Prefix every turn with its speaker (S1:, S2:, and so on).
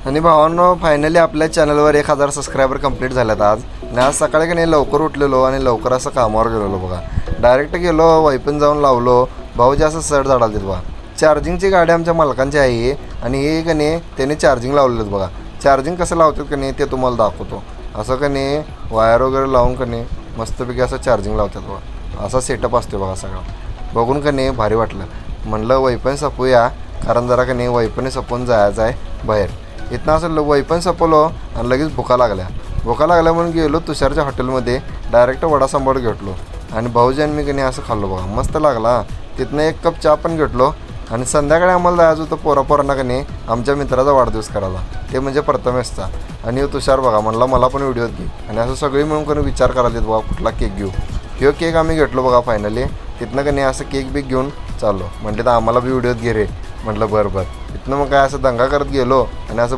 S1: आणि भावांनो फायनली आपल्या चॅनलवर 1000 सबस्क्रायबर कंप्लीट झाल्यात आज. आणि आज सकाळी की नाही लवकर उठलेलो आणि लवकर असं कामावर गेलेलो बघा. डायरेक्ट गेलो वैपण जाऊन लावलो. भाऊ जास्त सड झाडाल बघा. चार्जिंगची गाडी आमच्या मालकांची आहे आणि हे की नाही त्याने चार्जिंग लावलेलं बघा. चार्जिंग कसं लावतात की नाही ते तुम्हाला दाखवतो. असं की नाही वायर वगैरे लावून की नाही मस्तपैकी असं चार्जिंग लावतात बघा. असा सेटअप असतो बघा सगळा. बघून की नाही भारी वाटलं. म्हणलं वैपण सपूया कारण जरा की नाही वैपणी सपून जायचं आहे बाहेर. इथनं असं वैपण सपवलो आणि लगेच भुका लागल्या म्हणून गेलो तुषारच्या हॉटेलमध्ये. डायरेक्ट वडा सांबार घेतलो आणि भाऊजी आणि मी की नाही असं खाल्लो बघा. मस्त लागला. तिथनं 1 कप चहा पण घेतलो आणि संध्याकाळी आम्हाला जायचं होतं पोरांना की नाही आमच्या मित्राचा वाढदिवस करायला. ते म्हणजे प्रथमेशचा. आणि तुषार बघा म्हणला मला पण व्हिडिओत घे आणि असं सगळी मिळून कोणी विचार करायला बघा कुठला केक घेऊ. ह्यो केक आम्ही घेतलो बघा फायनली. तिथनं की नाही असं केक बीक घेऊन चाललो. म्हटलं तर आम्हाला बी व्हिडिओत घे रे. म्हटलं बरं. तिथनं मग काय असं दंगा करत गेलो आणि असं